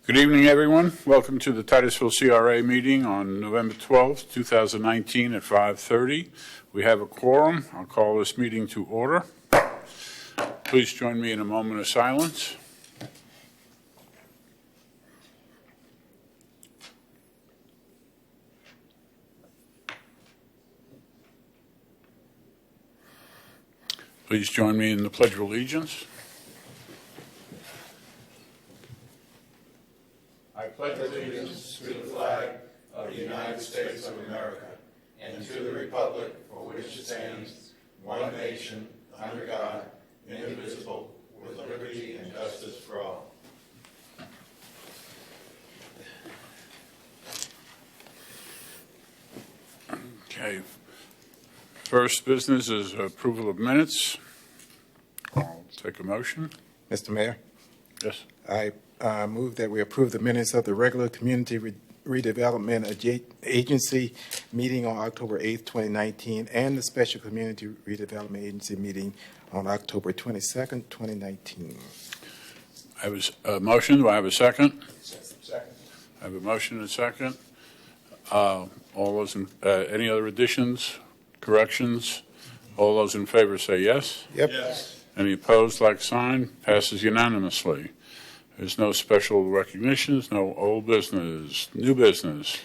Good evening, everyone. Welcome to the Titusville CRA meeting on November 12th, 2019 at 5:30. We have a quorum. I'll call this meeting to order. Please join me in a moment of silence. Please join me in the Pledge of Allegiance. I pledge allegiance to the flag of the United States of America and to the republic for which it stands, one nation, under God, indivisible, with liberty and justice for all. Okay. First business is approval of minutes. I'll take a motion. Mr. Mayor, Yes. I move that we approve the minutes of the regular Community Redevelopment Agency meeting on October 8th, 2019, and the Special Community Redevelopment Agency meeting on October 22nd, 2019. I have a motion. Do I have a second? Second. I have a motion and a second. All those in, any other additions, corrections? All those in favor say yes. Yep. Yes. Any opposed, like sign? Passes unanimously. There's no special recognitions, no old business, new business.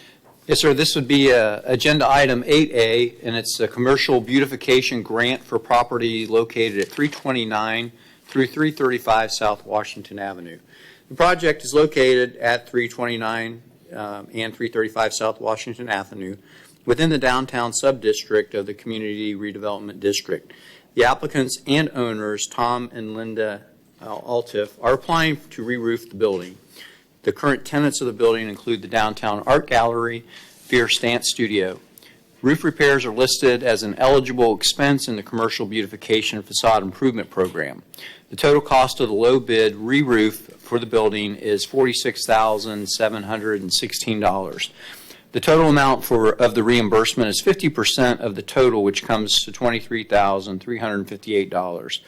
Yes, sir. This would be agenda item 8A, and it's a commercial beautification grant for property located at 329 through 335 South Washington Avenue. The project is located at 329 and 335 South Washington Avenue within the downtown subdistrict of the Community Redevelopment District. The applicants and owners, Tom and Linda Altiff, are applying to re-roof the building. The current tenants of the building include the Downtown Art Gallery, Fierce Dance Studio. Roof repairs are listed as an eligible expense in the Commercial Beautification and Facade Improvement Program. The total cost of the low bid re-roof for the building is $46,716. The total amount of the reimbursement is 50% of the total, which comes to $23,358.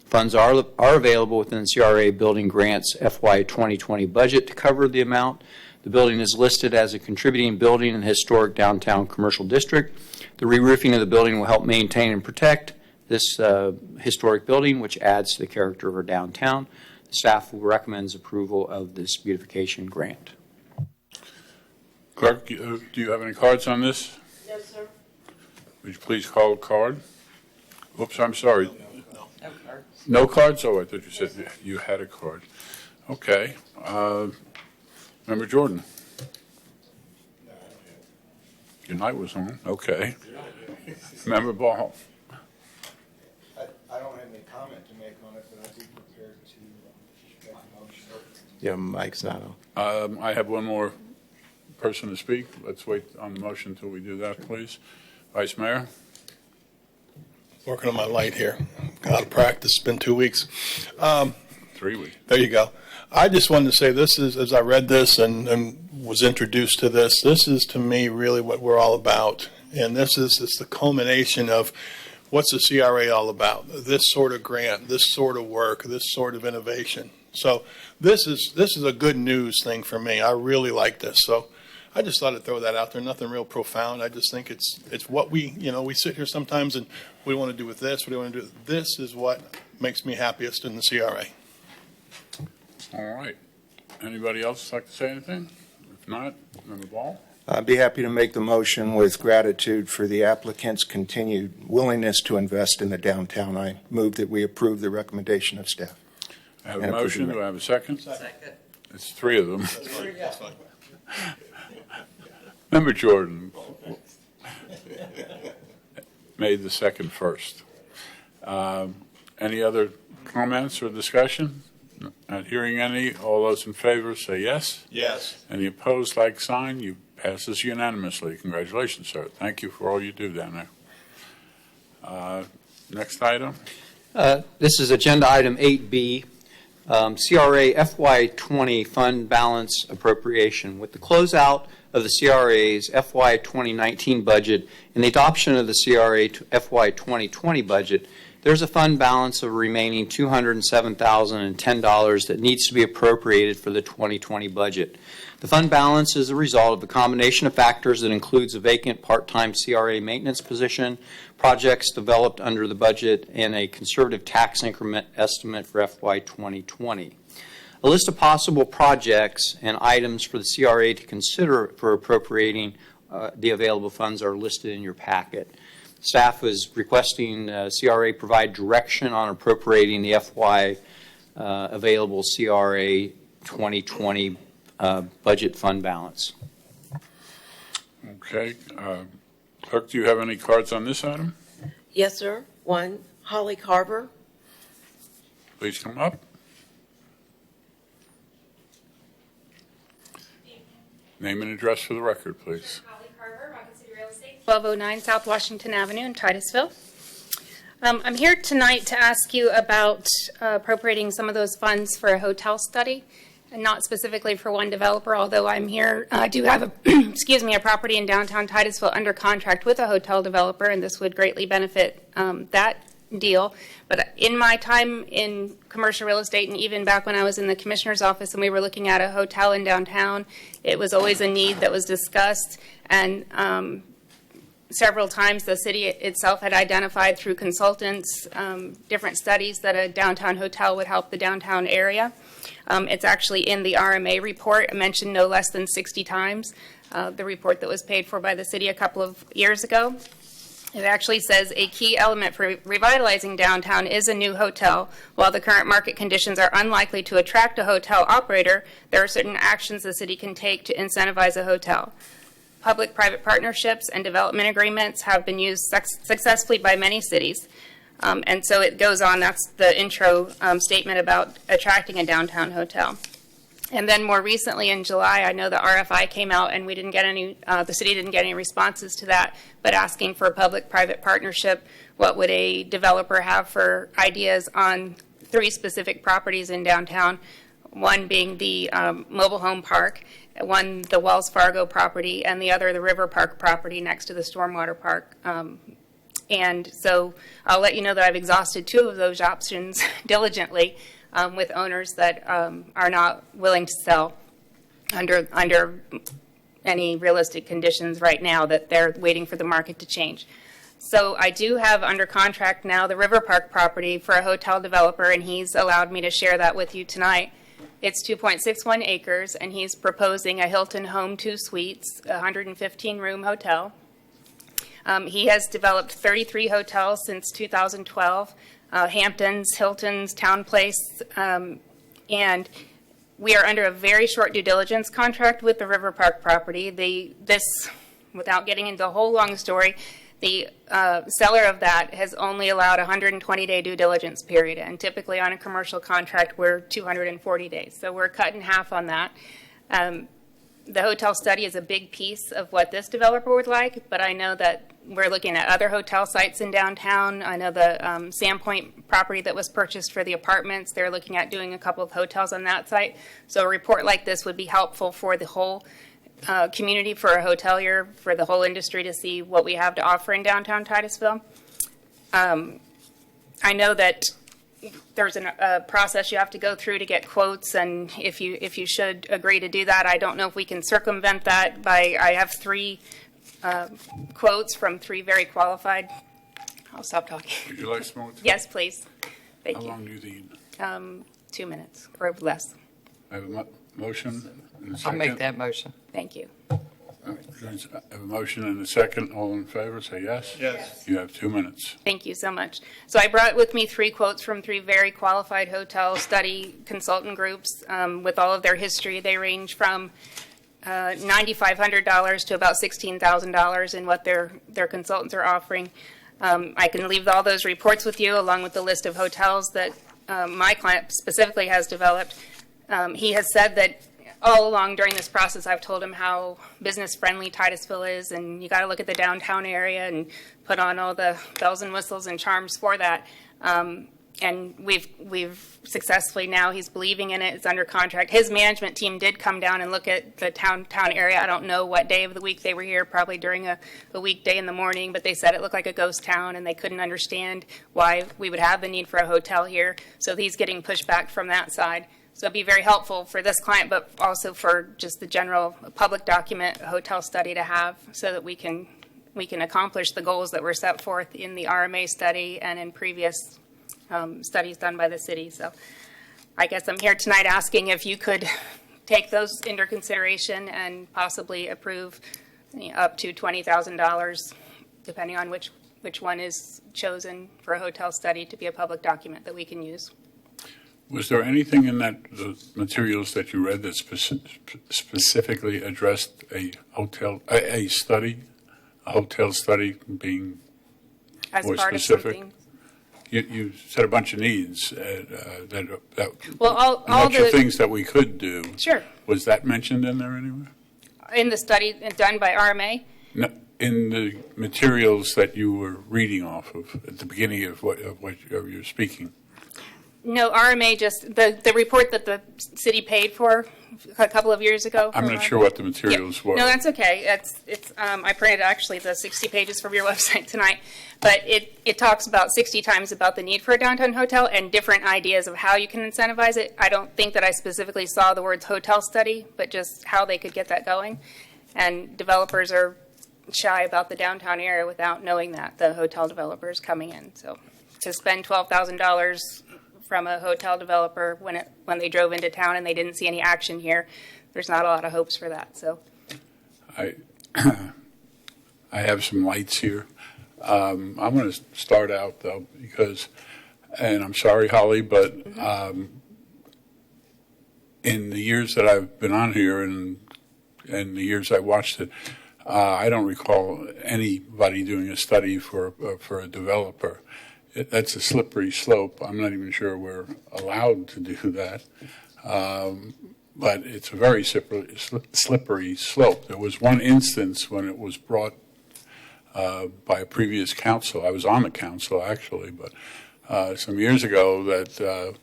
Funds are available within the CRA Building Grants FY 2020 budget to cover the amount. The building is listed as a contributing building in the historic downtown commercial district. The re-roofing of the building will help maintain and protect this historic building, which adds to the character of our downtown. The staff recommends approval of this beautification grant. Clerk, do you have any cards on this? Yes, sir. Would you please call a card? Oops, I'm sorry. No cards. No cards? Oh, I thought you said you had a card. Okay. Member Jordan. Your night was on. Okay. Member Ball. I don't have any comment to make on it, but I'd be prepared to make a motion. Your mic's not on. I have one more person to speak. Let's wait on the motion until we do that, please. Vice Mayor. Working on my light here. Out of practice. It's been 2 weeks. 3 weeks. There you go. I just wanted to say this is, as I read this and was introduced to this is to me really what we're all about. And this is the culmination of what's the CRA all about? This sort of grant, this sort of work, this sort of innovation. So this is a good news thing for me. I really like this. So I just thought I'd throw that out there. Nothing real profound. I just think it's what we sit here sometimes and we want to do with this. What do we want to do? This is what makes me happiest in the CRA. All right. Anybody else like to say anything? If not, Member Ball. I'd be happy to make the motion with gratitude for the applicant's continued willingness to invest in the downtown. I move that we approve the recommendation of staff. I have a motion. Do I have a second? Second. It's three of them. That's fine. That's fine. Member Jordan made the second first. Any other comments or discussion? Not hearing any. All those in favor say yes. Yes. Any opposed, like sign. You passes unanimously. Congratulations, sir. Thank you for all you do down there. Next item. This is agenda item 8B, CRA FY20 fund balance appropriation. With the closeout of the CRA's FY 2019 budget and the adoption of the CRA FY 2020 budget, there's a fund balance of remaining $207,010 that needs to be appropriated for the 2020 budget. The fund balance is a result of a combination of factors that includes a vacant part-time CRA maintenance position, projects developed under the budget, and a conservative tax increment estimate for FY 2020. A list of possible projects and items for the CRA to consider for appropriating the available funds are listed in your packet. Staff is requesting CRA provide direction on appropriating the FY available CRA 2020 budget fund balance. Okay. Clerk, do you have any cards on this item? Yes, sir. One, Holly Carver. Please come up. Name and address for the record, please. Holly Carver, Rocket City Real Estate, 1209 South Washington Avenue in Titusville. I'm here tonight to ask you about appropriating some of those funds for a hotel study, and not specifically for one developer, although I'm here, I do have a, a property in downtown Titusville under contract with a hotel developer, and this would greatly benefit that deal. But in my time in commercial real estate, and even back when I was in the commissioner's office and we were looking at a hotel in downtown, it was always a need that was discussed, and several times the city itself had identified through consultants different studies that a downtown hotel would help the downtown area. It's actually in the RMA report, mentioned no less than 60 times, the report that was paid for by the city a couple of years ago. It actually says a key element for revitalizing downtown is a new hotel. While the current market conditions are unlikely to attract a hotel operator, there are certain actions the city can take to incentivize a hotel. Public-private partnerships and development agreements have been used successfully by many cities. And so it goes on, that's the intro statement about attracting a downtown hotel. And then more recently in July, I know the RFI came out and we didn't get any, the city didn't get any responses to that, but asking for a public-private partnership, what would a developer have for ideas on 3 specific properties in downtown, one being the mobile home park, one the Wells Fargo property, and the other the River Park property next to the Stormwater Park. And so I'll let you know that I've exhausted 2 of those options diligently with owners that are not willing to sell under any realistic conditions right now, that they're waiting for the market to change. So I do have under contract now the River Park property for a hotel developer, and he's allowed me to share that with you tonight. It's 2.61 acres, and he's proposing a Hilton Home 2 Suites, 115-room hotel. He has developed 33 hotels since 2012, Hamptons, Hiltons, Town Place, and we are under a very short due diligence contract with the River Park property. Without getting into a whole long story, the seller of that has only allowed a 120-day due diligence period, and typically on a commercial contract, we're 240 days. So we're cut in half on that. The hotel study is a big piece of what this developer would like, but I know that we're looking at other hotel sites in downtown. I know the Sandpoint property that was purchased for the apartments, they're looking at doing a couple of hotels on that site. So a report like this would be helpful for the whole community, for a hotelier, for the whole industry to see what we have to offer in downtown Titusville. I know that there's a process you have to go through to get quotes, and if you should agree to do that, I don't know if we can circumvent that by, I have 3 quotes from 3 very qualified. I'll stop talking. Would you like some more? Yes, please. Thank How you. long do you need? 2 minutes or less. I have a motion and a I'll second. make that motion. Thank you. All right, I have a motion and a second. All in favor, say yes. Yes. You have 2 minutes. Thank you so much. So I brought with me 3 quotes from 3 very qualified hotel study consultant groups with all of their history. They range from $9,500 to about $16,000 in what their consultants are offering. I can leave all those reports with you, along with the list of hotels that my client specifically has developed. He has said that all along during this process, I've told him how business-friendly Titusville is, and you got to look at the downtown area and put on all the bells and whistles and charms for that. And we've successfully now, he's believing in it, it's under contract. His management team did come down and look at the town area. I don't know what day of the week they were here, probably during a weekday in the morning, but they said it looked like a ghost town and they couldn't understand why we would have the need for a hotel here. So he's getting pushed back from that side. So it'd be very helpful for this client, but also for just the general public document, a hotel study to have, so that we can accomplish the goals that were set forth in the RMA study and in previous studies done by the city. So I guess I'm here tonight asking if you could take those into consideration and possibly approve up to $20,000, depending on which one is chosen for a hotel study to be a public document that we can use. Was there anything in the materials that you read that specifically addressed a hotel study being As more part specific? Of something. You said a bunch of needs, that Well, all a bunch the of things that we could do. Sure. Was that mentioned in there anywhere? In the study done by RMA? No, in the materials that you were reading off of at the beginning of what you're speaking. No, RMA just, the report that the city paid for a couple of years ago. I'm not sure what the materials were. No, that's okay. I printed actually the 60 pages from your website tonight, but it talks about 60 times about the need for a downtown hotel and different ideas of how you can incentivize it. I don't think that I specifically saw the words hotel study, but just how they could get that going. And developers are shy about the downtown area without knowing that, the hotel developers coming in. So to spend $12,000 from a hotel developer when they drove into town and they didn't see any action here, there's not a lot of hopes for that. So I have some lights here. I'm going to start out though, because, and I'm sorry, Holly, but in the years that I've been on here and the years I watched it, I don't recall anybody doing a study for a developer. That's a slippery slope. I'm not even sure we're allowed to do that. But it's a very slippery slope. There was one instance when it was brought by a previous council. I was on the council, actually, but some years ago that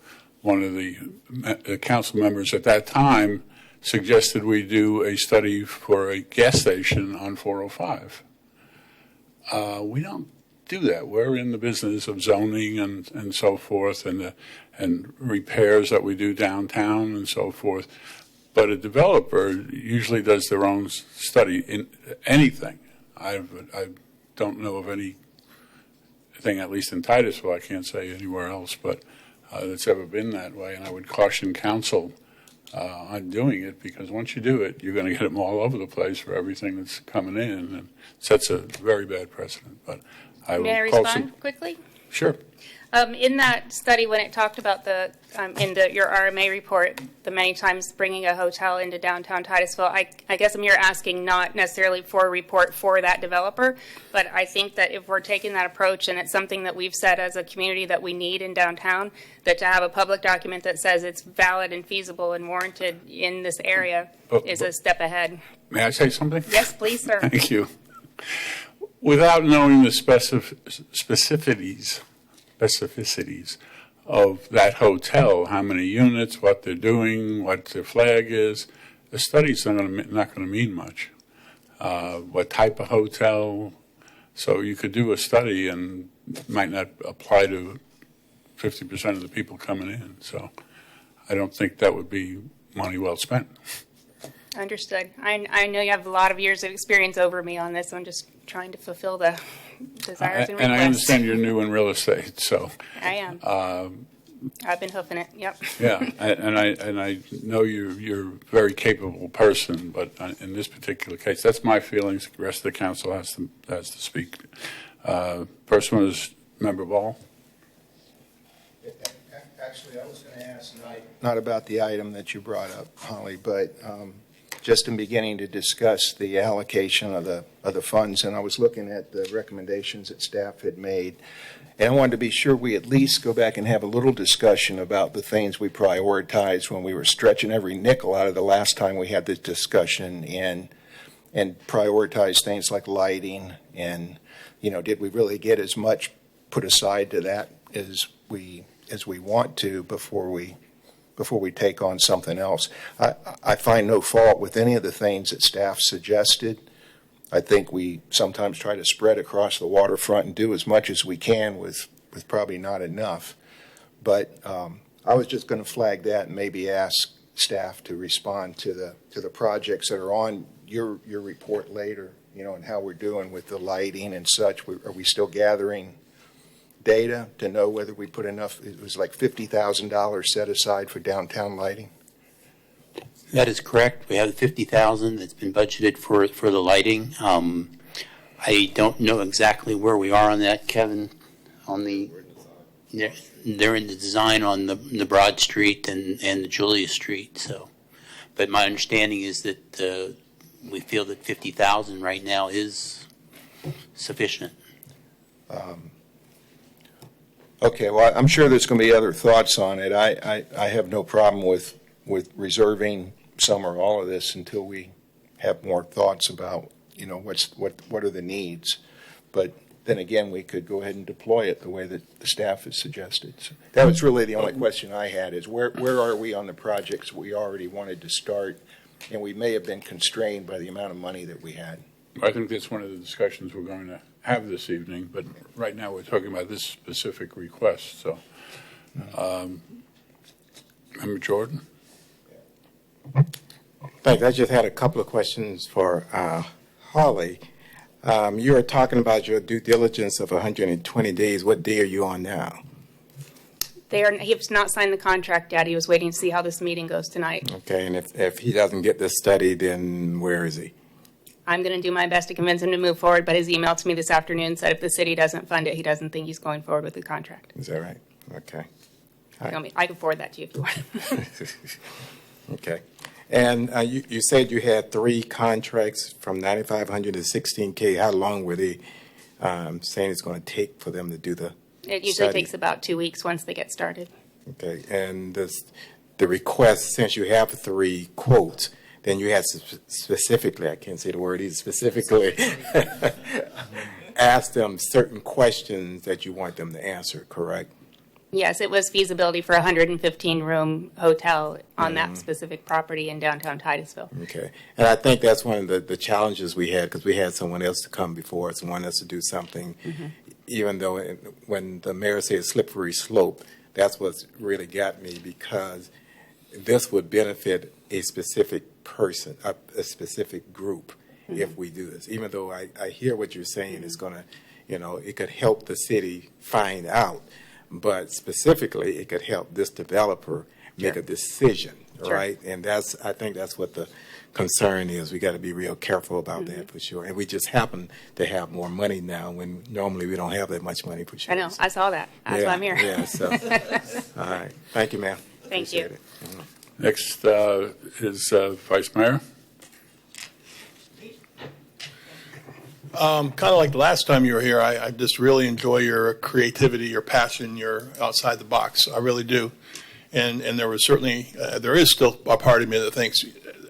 one of the council members at that time suggested we do a study for a gas station on 405. We don't do that. We're in the business of zoning and so forth, and repairs that we do downtown and so forth. But a developer usually does their own study in anything. I don't know of anything, at least in Titusville, I can't say anywhere else, but that's ever been that way. And I would caution council on doing it, because once you do it, you're going to get them all over the place for everything that's coming in, and sets a very bad precedent. But may I respond quickly? Sure. In that study, when it talked about your RMA report, the many times bringing a hotel into downtown Titusville, I guess I'm here asking not necessarily for a report for that developer, but I think that if we're taking that approach, and it's something that we've said as a community that we need in downtown, that to have a public document that says it's valid and feasible and warranted in this area is a step ahead. May I say something? Yes, please, sir. Thank you. Without knowing the specificities of that hotel, how many units, what they're doing, what their flag is, the study's not going to mean much. What type of hotel? So you could do a study and it might not apply to 50% of the people coming in. So I don't think that would be money well spent. Understood. I know you have a lot of years of experience over me on this. I'm just trying to fulfill the desires and requests. And I understand you're new in real estate, so. I am. I've been hoofing it. Yep. Yeah, and I know you're a very capable person, but in this particular case, that's my feelings. The rest of the council has to speak. First one is Member Ball. Actually, I was going to ask not about the item that you brought up, Holly, but just in beginning to discuss the allocation of the funds, and I was looking at the recommendations that staff had made, and I wanted to be sure we at least go back and have a little discussion about the things we prioritized when we were stretching every nickel out of the last time we had this discussion, and prioritize things like lighting, and did we really get as much put aside to that as we as we want to before we take on something else. I find no fault with any of the things that staff suggested. I think we sometimes try to spread across the waterfront and do as much as we can with probably not enough. But I was just going to flag that and maybe ask staff to respond to the projects that are on your report later, and how we're doing with the lighting and such. Are we still gathering data to know whether we put enough? It was like $50,000 set aside for downtown lighting. That is correct. We have the $50,000 that's been budgeted for the lighting. I don't know exactly where we are on that, Kevin. They're in the design on the Broad Street and the Julia Street. So, but my understanding is that we feel that $50,000 right now is sufficient. Okay, well, I'm sure there's going to be other thoughts on it. I have no problem with reserving some or all of this until we have more thoughts about, what are the needs. But then again, we could go ahead and deploy it the way that the staff has suggested. So that was really the only question I had, is where are we on the projects we already wanted to start? And we may have been constrained by the amount of money that we had. I think that's one of the discussions we're going to have this evening, but right now we're talking about this specific request. So, Member Jordan? Thanks. I just had a couple of questions for Holly. You were talking about your due diligence of 120 days. What day are you on now? He has not signed the contract yet. He was waiting to see how this meeting goes tonight. Okay, and if he doesn't get this study, then where is he? I'm going to do my best to convince him to move forward, but his email to me this afternoon said if the city doesn't fund it, he doesn't think he's going forward with the contract. Is that right? Okay. I can forward that to you if you want. Okay. And you said you had 3 contracts from $9,500 to $16K. How long were they saying it's going to take for them to do the It usually study? takes about 2 weeks once they get started. Okay. And the request, since you have 3 quotes, then you had specifically, I can't say the word either, specifically ask them certain questions that you want them to answer, correct? Yes, it was feasibility for a 115-room hotel on that specific property in downtown Titusville. Okay. And I think that's one of the challenges we had, because we had someone else to come before us and want us to do something, even though when the mayor said slippery slope, that's what's really got me, because this would benefit a specific person, a specific group, if we do this. Even though I hear what you're saying is going to, it could help the city find out. But specifically, it could help this developer make a decision, right? And I think that's what the concern is. We got to be real careful about that for sure. And we just happen to have more money now when normally we don't have that much money for sure. I know. I saw that. That's why I'm here. Yeah. So, all right. Thank you, ma'am. Thank you. Appreciate it. Next is Vice Mayor. Kind of like the last time you were here, I just really enjoy your creativity, your passion, your outside the box. I really do. And there was certainly, there is still a part of me that thinks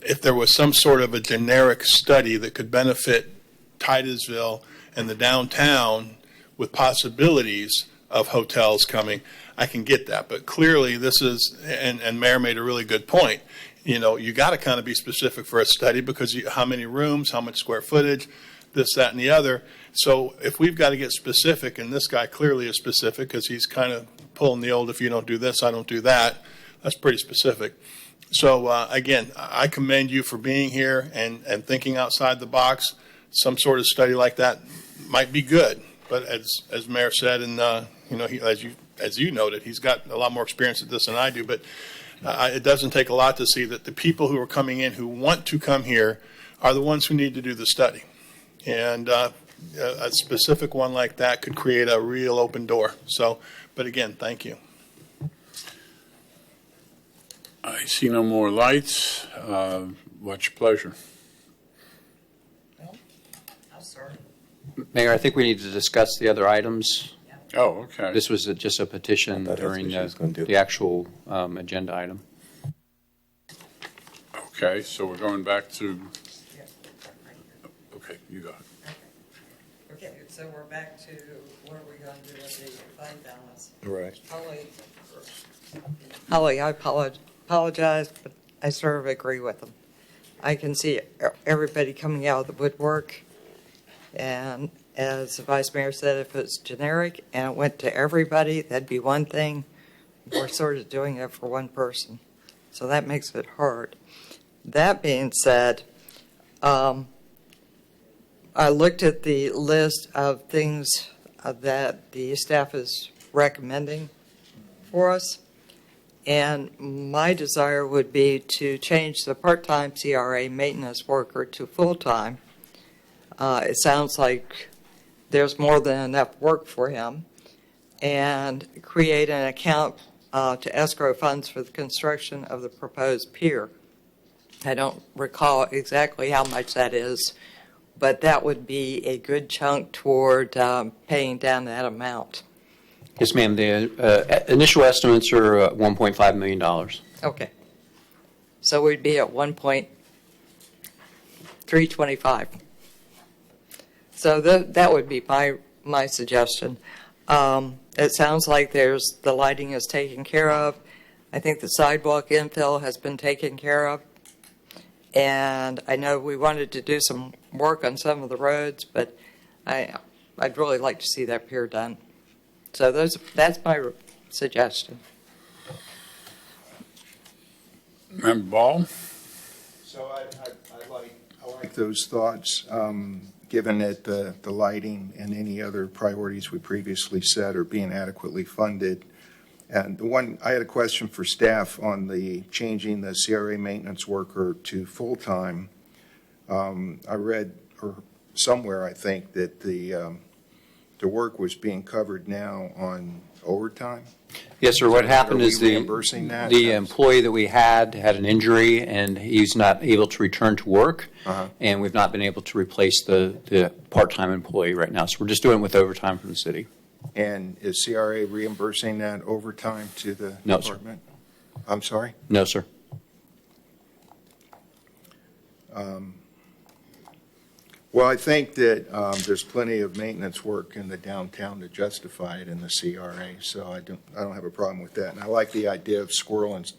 if there was some sort of a generic study that could benefit Titusville and the downtown with possibilities of hotels coming, I can get that. But clearly this is, and Mayor made a really good point, you got to kind of be specific for a study because how many rooms, how much square footage, this, that, and the other. So if we've got to get specific, and this guy clearly is specific because he's kind of pulling the old, if you don't do this, I don't do that. That's pretty specific. So again, I commend you for being here and thinking outside the box. Some sort of study like that might be good. But as Mayor said, and as you noted, he's got a lot more experience at this than I do. But it doesn't take a lot to see that the people who are coming in who want to come here are the ones who need to do the study. And a specific one like that could create a real open door. So, but again, thank you. I see no more lights. What's your pleasure? Mayor, I think we need to discuss the other items. Oh, okay. This was just a petition I thought that's during what she was gonna do. the actual agenda item. Okay, so we're going back to, okay, you go ahead. Okay, it's So we're back to what are we going to do with the fund balance? Right. Holly, I apologize, but I sort of agree with them. I can see everybody coming out of the woodwork, and as the Vice Mayor said, if it's generic and it went to everybody, that'd be one thing. We're sort of doing it for one person, so that makes it hard. That being said, I looked at the list of things that the staff is recommending for us, and my desire would be to change the part-time CRA maintenance worker to full-time. It sounds like there's more than enough work for him, and create an account to escrow funds for the construction of the proposed pier. I don't recall exactly how much that is, but that would be a good chunk toward paying down that amount. Yes, ma'am. The initial estimates are $1.5 million. Okay. So we'd be at 1.325. So that would be my suggestion. It sounds like the lighting is taken care of. I think the sidewalk infill has been taken care of. And I know we wanted to do some work on some of the roads, but I'd really like to see that pier done. So that's my suggestion. Member Ball? So I like those thoughts, given that the lighting and any other priorities we previously said are being adequately funded. And I had a question for staff on the changing the CRA maintenance worker to full-time. I read somewhere, I think, that the work was being covered now on overtime. Yes, sir. What happened is the employee that we had an injury, and he's not able to return to work, and we've not been able to replace the part-time employee right now. So we're just doing it with overtime from the city. And is CRA reimbursing that overtime to the department? Sir. I'm sorry? No, sir. Well, I think that there's plenty of maintenance work in the downtown to justify it in the CRA, so I don't have a problem with that. And I like the idea of squirreling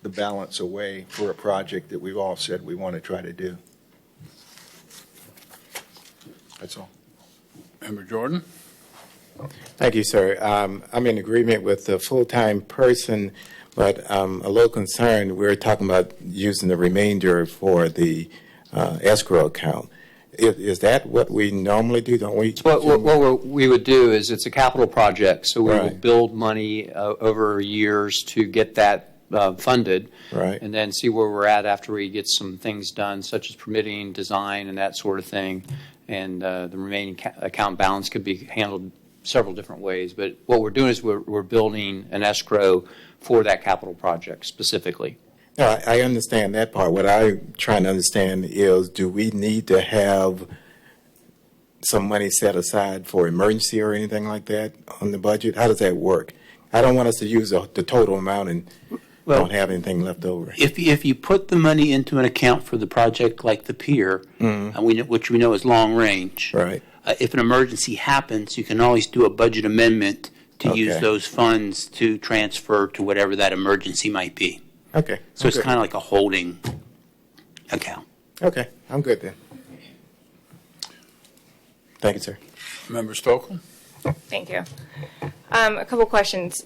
the balance away for a project that we've all said we want to try to do. That's all. Member Jordan? Thank you, sir. I'm in agreement with the full-time person, but I'm a little concerned. We're talking about using the remainder for the escrow account. Is that what we normally do? Don't we? What we would do is it's a capital project, so we Right. will build money over years to get that funded, Right. and then see where we're at after we get some things done, such as permitting, design, and that sort of thing. And the remaining account balance could be handled several different ways. But what we're doing is we're building an escrow for that capital project specifically. No, I understand that part. What I'm trying to understand is, do we need to have some money set aside for emergency or anything like that on the budget? How does that work? I don't want us to use the total amount and don't have anything left over. If you put the money into an account for the project like the pier, which we know is long range, Right. If an emergency happens, you can always do a budget amendment to use Okay. those funds to transfer to whatever that emergency might be. Okay. So it's good. kind of like a holding account. Okay, I'm good then. Thank you, sir. Member Stokel? Thank you. A couple questions.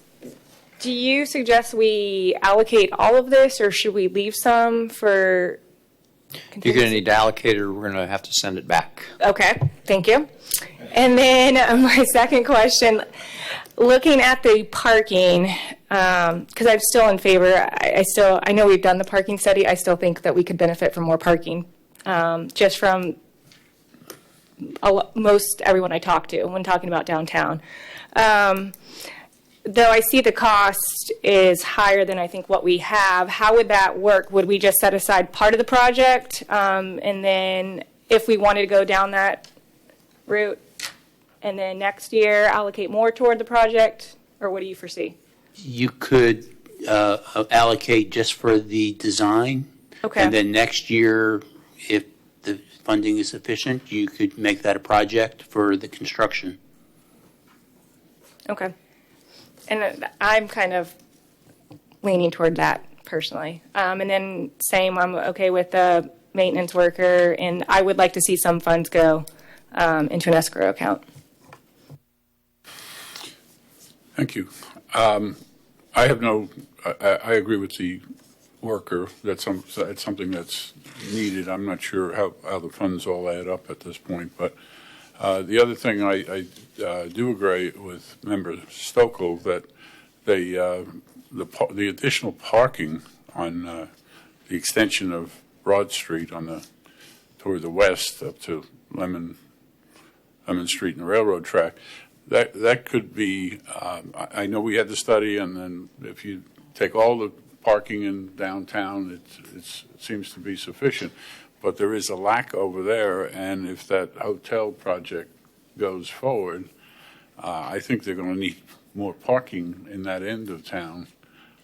Do you suggest we allocate all of this, or should we leave some for You're going to need to allocate it, or we're going to have to send it back. Okay, thank you. And then my second question, looking at the parking, because I'm still in favor, I know we've done the parking study, I still think that we could benefit from more parking, just from most everyone I talk to when talking about downtown. Though I see the cost is higher than I think what we have, how would that work? Would we just set aside part of the project, and then if we wanted to go down that route, and then next year allocate more toward the project, or what do you foresee? You could allocate just for the design. Okay. And then next year, if funding is sufficient, you could make that a project for the construction. Okay. And I'm kind of leaning toward that personally. And then same, I'm okay with the maintenance worker, and I would like to see some funds go into an escrow account. Thank you. I have no, I agree with the worker. That's it's something that's needed. I'm not sure how the funds all add up at this point, but the other thing I do agree with Member Stokel that the additional parking on the extension of Broad Street toward the west up to Lemon Street and the railroad track, that could be, I know we had the study, and then if you take all the parking in downtown, it seems to be sufficient. But there is a lack over there, and if that hotel project goes forward, I think they're going to need more parking in that end of town.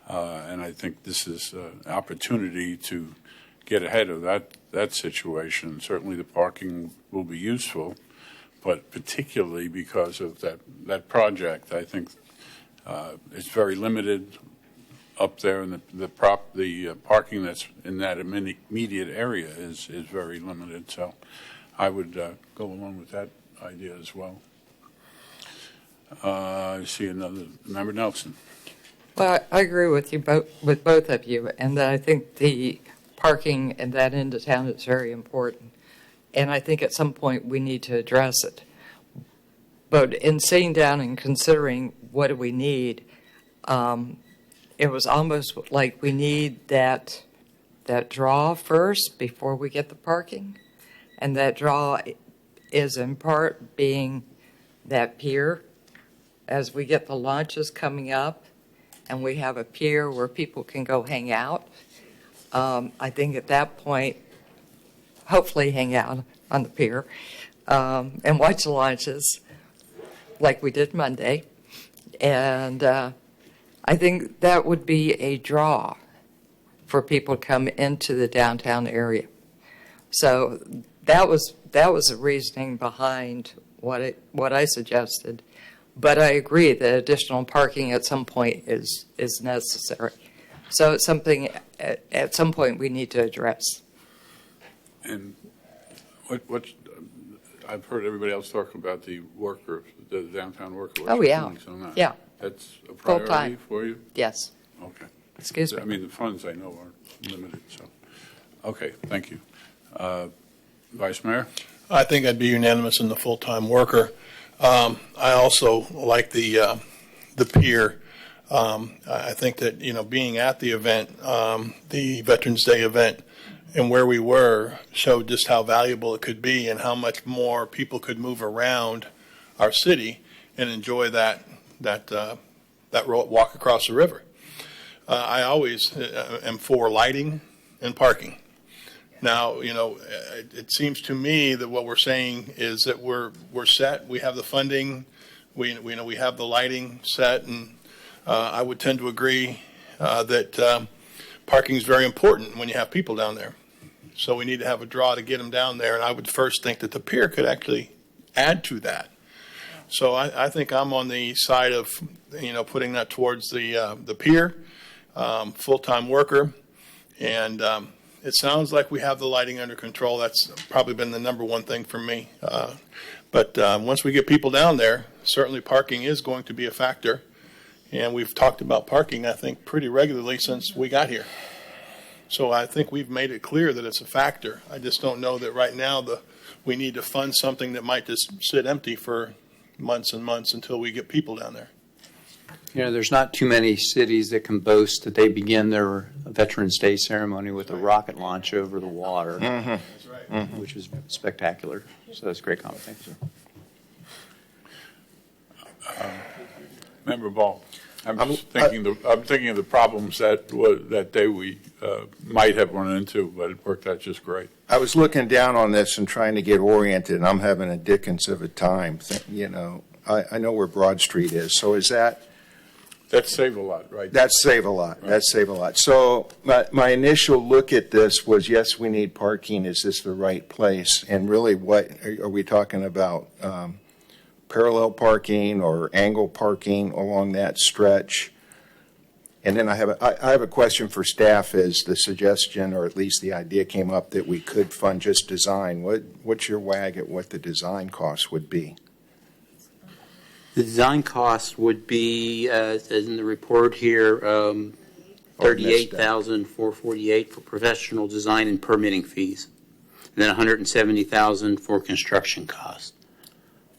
And I think this is an opportunity to get ahead of that situation. Certainly the parking will be useful, but particularly because of that project, I think it's very limited up there, and the parking that's in that immediate area is very limited. So I would go along with that idea as well. I see another member, Nelson. Well, I agree with you with both of you, and that I think the parking in that end of town is very important. And I think at some point we need to address it. But in sitting down and considering what do we need, it was almost like we need that draw first before we get the parking. And that draw is in part being that pier. As we get the launches coming up and we have a pier where people can go hang out, I think at that point, hopefully hang out on the pier and watch the launches like we did Monday. And I think that would be a draw for people to come into the downtown area. So that was the reasoning behind what I suggested. But I agree that additional parking at some point is necessary. So it's something at some point we need to address. And what I've heard everybody else talk about the downtown worker. Oh, yeah. On that? Yeah. That's a priority Full-time. for you? Yes. Okay. Excuse me. I mean, the funds I know are limited, so. Okay, thank you. Vice Mayor? I think I'd be unanimous in the full-time worker. I also like the pier. I think that, being at the event, the Veterans Day event, and where we were showed just how valuable it could be and how much more people could move around our city and enjoy that walk across the river. I always am for lighting and parking. Now, it seems to me that what we're saying is that we're set. We have the funding. We have the lighting set, and I would tend to agree that parking is very important when you have people down there. So we need to have a draw to get them down there, and I would first think that the pier could actually add to that. So I think I'm on the side of putting that towards the pier, full-time worker, and it sounds like we have the lighting under control. That's probably been the number one thing for me. But once we get people down there, certainly parking is going to be a factor. And we've talked about parking, I think, pretty regularly since we got here. So I think we've made it clear that it's a factor. I just don't know that right now we need to fund something that might just sit empty for months and months until we get people down there. There's not too many cities that can boast that they begin their Veterans Day ceremony with a rocket launch over the water, That's right. which is spectacular. So that's a great comment. Thank you. Member Ball. I'm thinking of the problems that day we might have run into, but it worked out just great. I was looking down on this and trying to get oriented, and I'm having a Dickens of a time. I know where Broad Street is. So is that That's save a lot, right? That's save a lot. That's save a lot. So my initial look at this was, yes, we need parking. Is this the right place? And really, what are we talking about? Parallel parking or angle parking along that stretch? And then I have a question for staff. Is the suggestion, or at least the idea came up, that we could fund just design? What's your wag at what the design cost would be? The design cost would be, as in the report here, $38,448 for professional design and permitting fees, and then $170,000 for construction costs.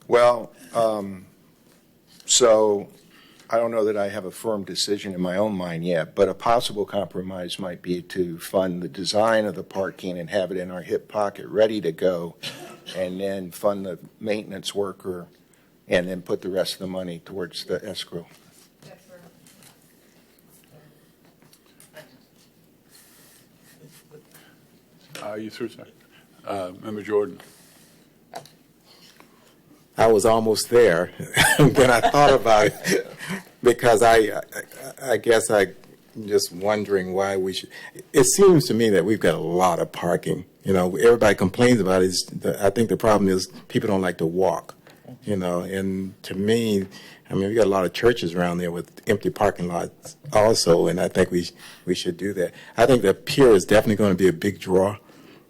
Well, so I don't know that I have a firm decision in my own mind yet, but a possible compromise might be to fund the design of the parking and have it in our hip pocket ready to go, and then fund the maintenance worker, and then put the rest of the money towards the escrow. You through, sir? Member Jordan? I was almost there when I thought about it, because I guess I just wondering why we should. It seems to me that we've got a lot of parking. You know, everybody complains about it. I think the problem is people don't like to walk. You know, and to me, I mean, we got a lot of churches around there with empty parking lots also, and I think we should do that. I think the pier is definitely going to be a big draw.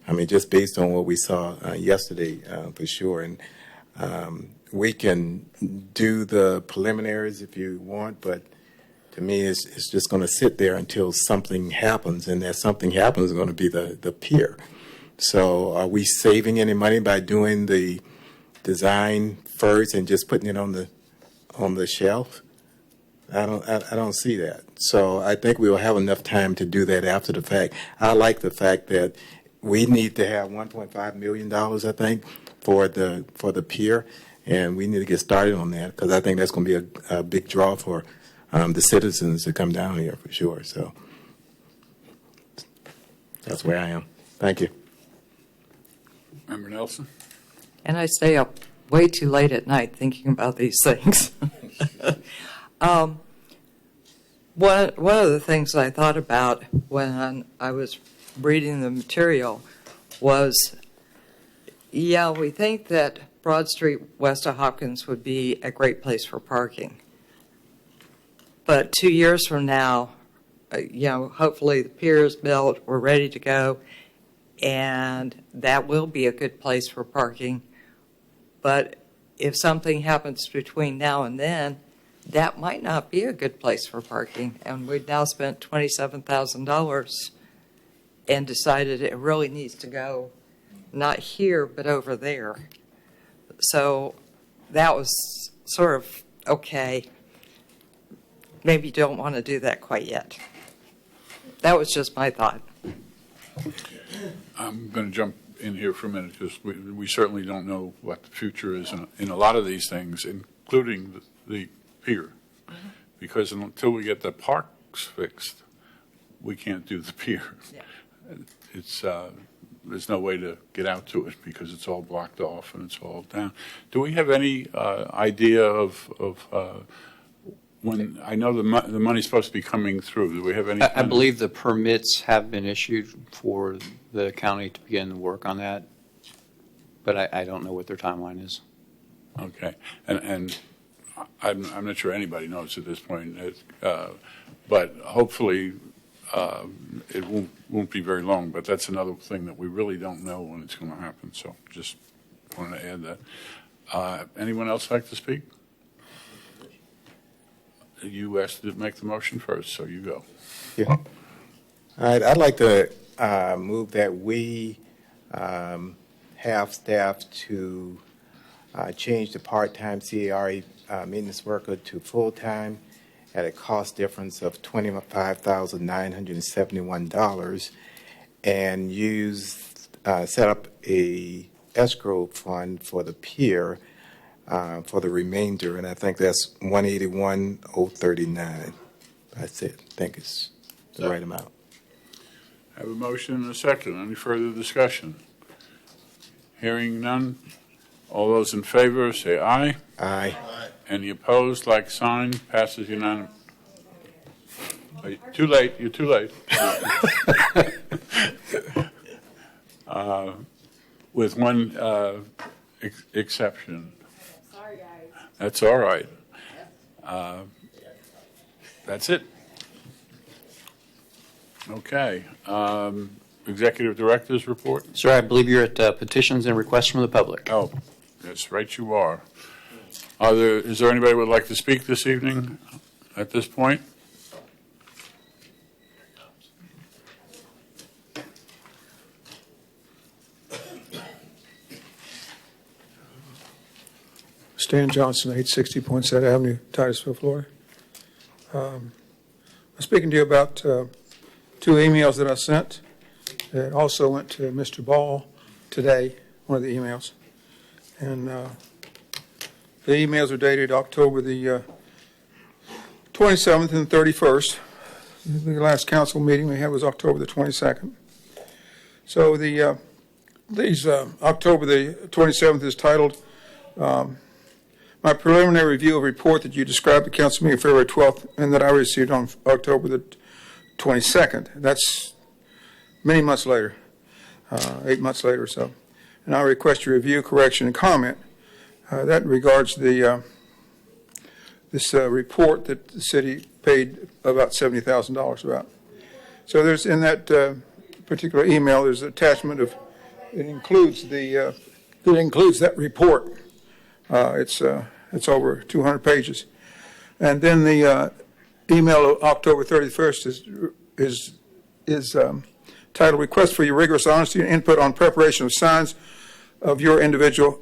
I mean, just based on what we saw yesterday, for sure. And we can do the preliminaries if you want, but to me, it's just going to sit there until something happens, and that something happens is going to be the pier. So are we saving any money by doing the design first and just putting it on the shelf? I don't see that. So I think we will have enough time to do that after the fact. I like the fact that we need to have $1.5 million, I think, for the pier, and we need to get started on that, because I think that's going to be a big draw for the citizens to come down here for sure. So that's where I am. Thank you. Member Nelson? And I stay up way too late at night thinking about these things. One of the things I thought about when I was reading the material was, yeah, we think that Broad Street west of Hopkins would be a great place for parking. But 2 years from now, hopefully the pier is built, we're ready to go, and that will be a good place for parking. But if something happens between now and then, that might not be a good place for parking. And we've now spent $27,000 and decided it really needs to go not here, but over there. So that was sort of, okay, maybe you don't want to do that quite yet. That was just my thought. I'm going to jump in here for a minute, because we certainly don't know what the future is in a lot of these things, including the pier, because until we get the parks fixed, we can't do the pier. Yeah. It's there's no way to get out to it because it's all blocked off and it's all down. Do we have any idea of when? I know the money's supposed to be coming through. Do we have any? I believe the permits have been issued for the county to begin the work on that, but I don't know what their timeline is. Okay, and I'm not sure anybody knows at this point, but hopefully it won't be very long. But that's another thing that we really don't know when it's going to happen. So just wanted to add that. Anyone else like to speak? You asked to make the motion first, so you go. Yeah. All right. I'd like to move that we have staff to change the part-time CARE maintenance worker to full-time at a cost difference of $25,971, and set up a escrow fund for the pier for the remainder, and I think that's $181,039. That's it. I think it's the right amount. I have a motion and a second. Any further discussion? Hearing none. All those in favor say aye. Aye. Any opposed, like sign, passes unanimously. Too late, you're too late. With one exception. Sorry, guys. That's all right. That's it. Okay. Executive Director's report? Sir, I believe you're at petitions and requests from the public. Oh, that's right, you are. Is there anybody who would like to speak this evening at this point? Stan Johnson, 860 Poinsett Avenue, Titusville, Florida. I'm speaking to you about two emails that I sent. It also went to Mr. Ball today, one of the emails. And the emails are dated October the 27th and 31st. The last council meeting we had was October the 22nd. So these October the 27th is titled my preliminary review of report that you described at council meeting February 12th and that I received on October the 22nd. That's many months later, 8 months later or so. And I request your review, correction, and comment. That regards the this report that the city paid about $70,000 about. So there's in that particular email, there's an attachment of it includes that report. It's over 200 pages, and then the email of October 31st is titled "Request for your rigorous honesty and input on preparation of signs of your individual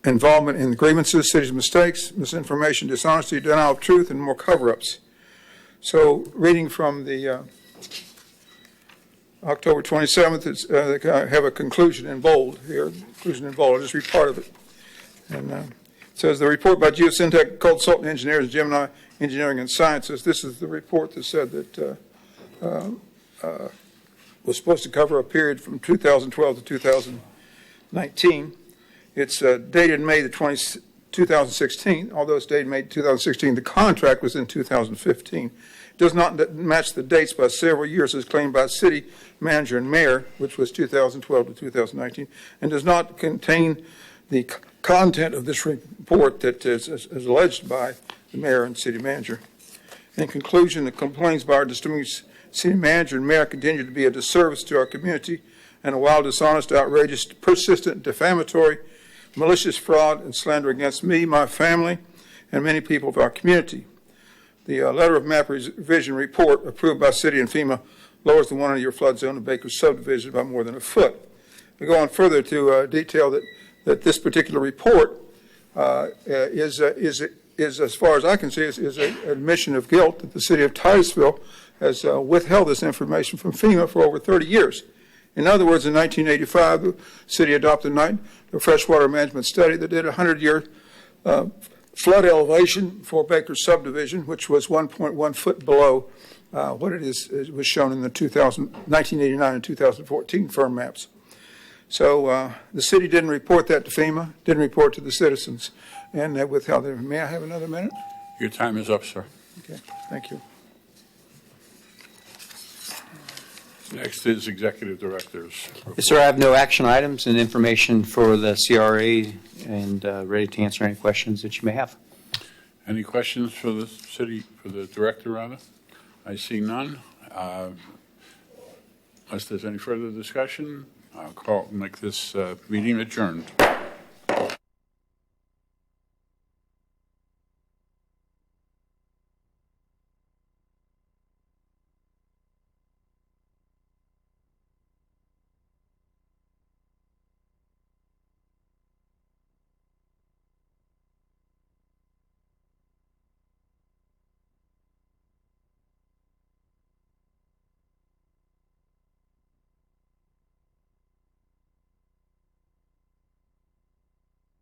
involvement in grievances, city's mistakes, misinformation, dishonesty, denial of truth, and more cover-ups." So, reading from the October 27th, I have a conclusion in bold here. Conclusion in bold. I'll just read part of it. And it says, the report by Geosyntec Consultant Engineers, Gemini Engineering and Sciences. This is the report that said that was supposed to cover a period from 2012 to 2019. It's dated May the 20th, 2016. Although it's dated May 2016, the contract was in 2015. It does not match the dates by several years as claimed by city manager and mayor, which was 2012 to 2019, and does not contain the content of this report that is alleged by the mayor and city manager. In conclusion, the complaints by our distinguished city manager and mayor continue to be a disservice to our community and a wild, dishonest, outrageous, persistent, defamatory, malicious fraud and slander against me, my family, and many people of our community. The letter of map revision report approved by city and FEMA lowers the 100-year flood zone of Baker's subdivision by more than a foot. We go on further to detail that this particular report is, as far as I can see, is an admission of guilt that the city of Titusville has withheld this information from FEMA for over 30 years. In other words, in 1985, the city adopted a freshwater management study that did a 100-year flood elevation for Baker's subdivision, which was 1.1 foot below what it was shown in the 1989 and 2014 firm maps. So the city didn't report that to FEMA, didn't report to the citizens, and they withheld it. May I have another minute? Your time is up, sir. Okay, thank you. Next is Executive Director's report. Yes, sir, I have no action items and information for the CRA and ready to answer any questions that you may have. Any questions for the director, rather? I see none. Unless there's any further discussion, I'll make this meeting adjourned.